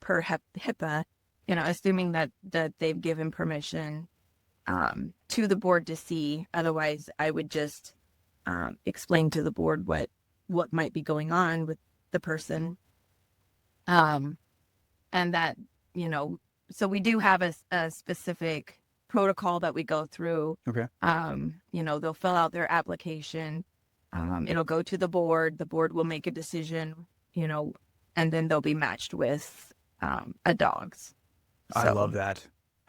per HIPAA, assuming that they've given permission to the board to see. Otherwise, I would just explain to the board what might be going on with the person. And that, so we do have a specific protocol that we go through. Okay. They'll fill out their application. It'll go to the board. The board will make a decision, and then they'll be matched with a dog's. I love that.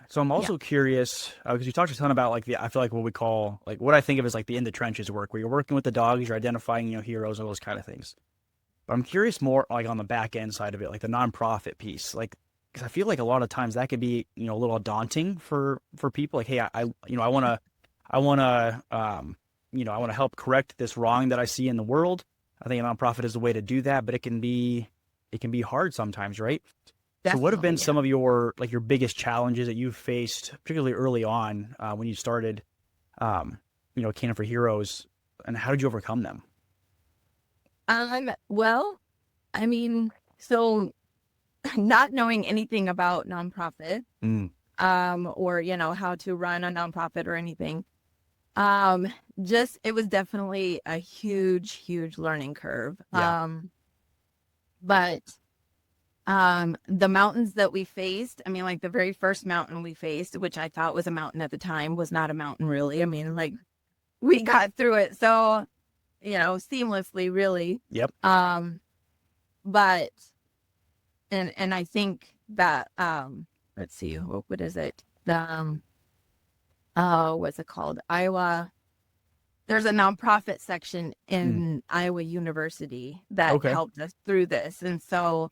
So I'm also curious because you talked a ton about I feel like what we call what I think of as the in the trenches work, where you're working with the dogs, you're identifying heroes and those kind of things. But I'm curious more on the back end side of it, like the nonprofit piece, because I feel like a lot of times that could be a little daunting for people. Like, hey, I want to I want to help correct this wrong that I see in the world. I think a nonprofit is the way to do that, but it can be hard sometimes, right? So what have been some of your your biggest challenges that you've faced, particularly early on when you started, Canine for Heroes, and how did you overcome them? Well, I mean, so not knowing anything about nonprofit, or, how to run a nonprofit or anything, it was definitely a huge, huge learning curve. Yeah. But the mountains that we faced, I mean, the very first mountain we faced, which I thought was a mountain at the time, was not a mountain really. I mean, we got through it so, seamlessly, really. Yep. But and I think that let's see, what is it? The what's it called? Iowa. There's a nonprofit section in Iowa University that helped us through this, and so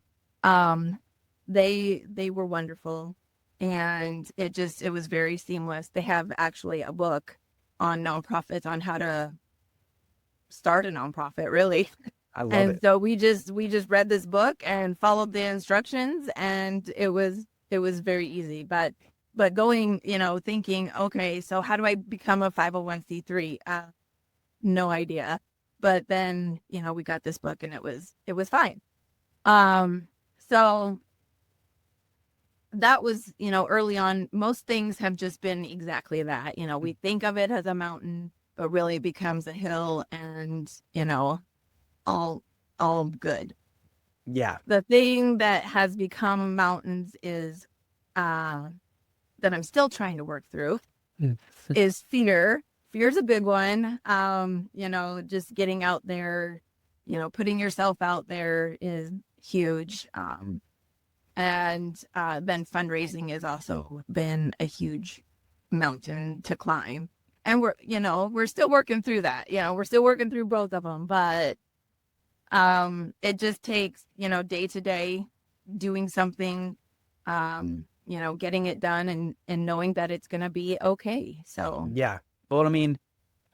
they were wonderful, and it was very seamless. They have actually a book on nonprofits, on how to start a nonprofit, really. I love it. And so we just read this book and followed the instructions, and it was very easy. But going, thinking, okay, so how do I become a 501c3? No idea. But then, we got this book, and it was fine. So that was, early on. Most things have just been exactly that. We think of it as a mountain, but really it becomes a hill, and, all good. Yeah. The thing that has become mountains is that I'm still trying to work through is fear. Fear's a big one. Just getting out there, putting yourself out there is huge. And then fundraising has also been a huge mountain to climb. And we're still working through that. We're still working through both of them, but it just takes, day to day doing something, getting it done and knowing that it's going to be okay. So, yeah. Well, I mean,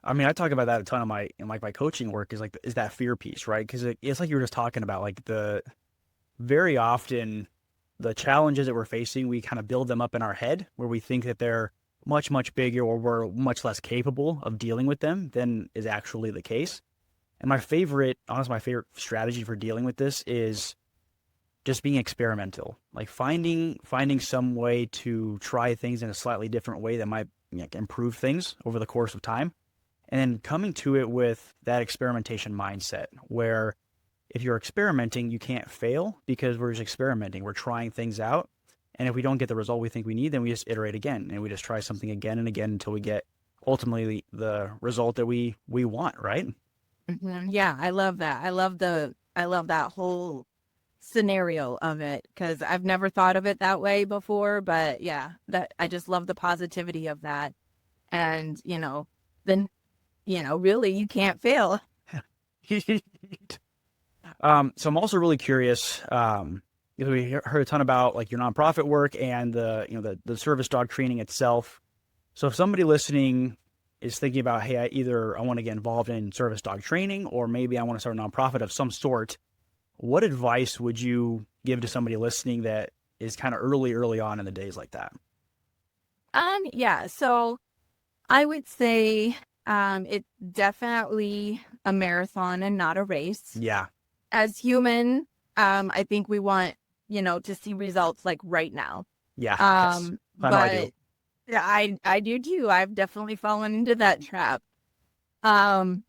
I talk about that a ton in my coaching work is that fear piece, right? Because it's like you were just talking about, very often the challenges that we're facing, we kind of build them up in our head where we think that they're much, much bigger, or we're much less capable of dealing with them than is actually the case. And my favorite strategy for dealing with this is just being experimental, finding some way to try things in a slightly different way that might improve things over the course of time. And then coming to it with that experimentation mindset where if you're experimenting, you can't fail because we're just experimenting. We're trying things out. And if we don't get the result we think we need, then we just iterate again. And we just try something again and again until we get ultimately the result that we want, right? Mm-hmm. Yeah, I love that. I love that whole scenario of it, because I've never thought of it that way before. But yeah, that I just love the positivity of that. And, then, really you can't fail. So I'm also really curious, we heard a ton about your nonprofit work and the service dog training itself. So if somebody listening is thinking about, hey, I want to get involved in service dog training, or maybe I want to start a nonprofit of some sort, what advice would you give to somebody listening that is kind of early on in the days like that? Yeah, so I would say it's definitely a marathon and not a race. Yeah. As human, I think we want to see results like right now. Yeah. Yes. I know I do. But yeah, I do too. I've definitely fallen into that trap. Um,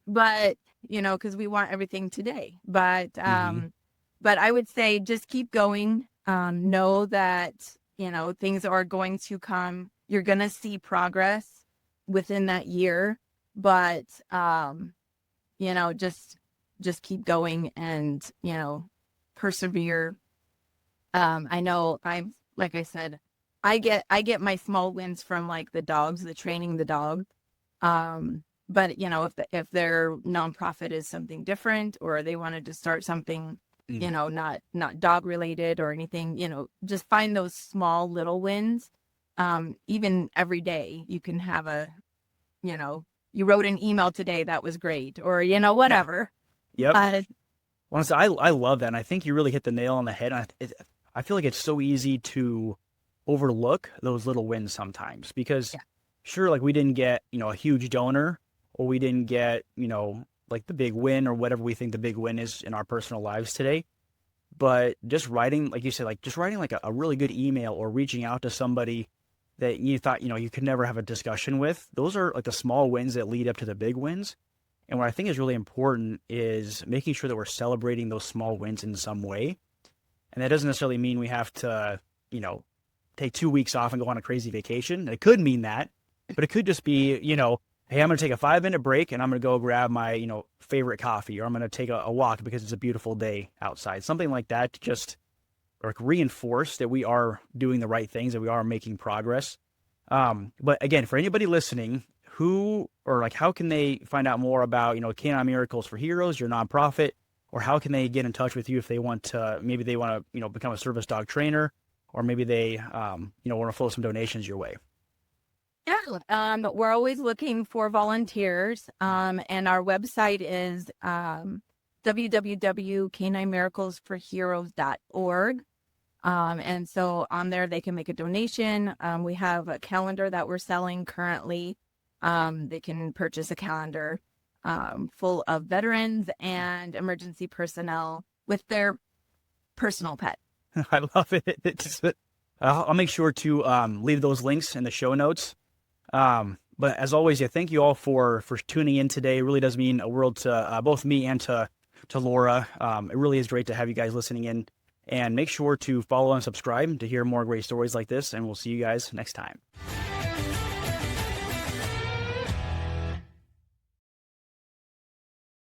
but because we want everything today. Hmm. But I would say just keep going. Know that things are going to come. You're gonna see progress within that year, but just keep going and persevere. I know I'm like I said, I get my small wins from like the dogs, the training the dog. But if their nonprofit is something different or they wanted to start something, Mm. not dog related or anything, just find those small little wins. Even every day you can have you know, you wrote an email today that was great or Yeah. whatever. Yep. But Honestly, I love that. And I think you really hit the nail on the head. I feel like it's so easy to overlook those little wins sometimes because yeah, sure, like we didn't get, a huge donor or we didn't get, like the big win or whatever we think the big win is in our personal lives today. But just writing, like you said, like just writing like a really good email or reaching out to somebody that you thought, you could never have a discussion with, those are like the small wins that lead up to the big wins. And what I think is really important is making sure that we're celebrating those small wins in some way. And that doesn't necessarily mean we have to, you know, take 2 weeks off and go on a crazy vacation. It could mean that, but it could just be, hey, I'm going to take a 5 minute break and I'm going to go grab my, favorite coffee, or I'm going to take a walk because it's a beautiful day outside. Something like that to just like reinforce that we are doing the right things, that we are making progress. But again, for anybody listening, who or like how can they find out more about, Canine Miracles for Heroes, your nonprofit, or how can they get in touch with you if they want to, maybe they want to, become a service dog trainer, or maybe they, want to flow some donations your way. yeah. We're always looking for volunteers. And our website is www.caninemiraclesforheroes.org. And so on there, they can make a donation. We have a calendar that we're selling currently. They can purchase a calendar full of veterans and emergency personnel with their personal pet. I love it. I'll make sure to leave those links in the show notes. But as always, yeah, thank you all for tuning in today. It really does mean a world to both me and to Laura. It really is great to have you guys listening in. And make sure to follow and subscribe to hear more great stories like this. And we'll see you guys next time.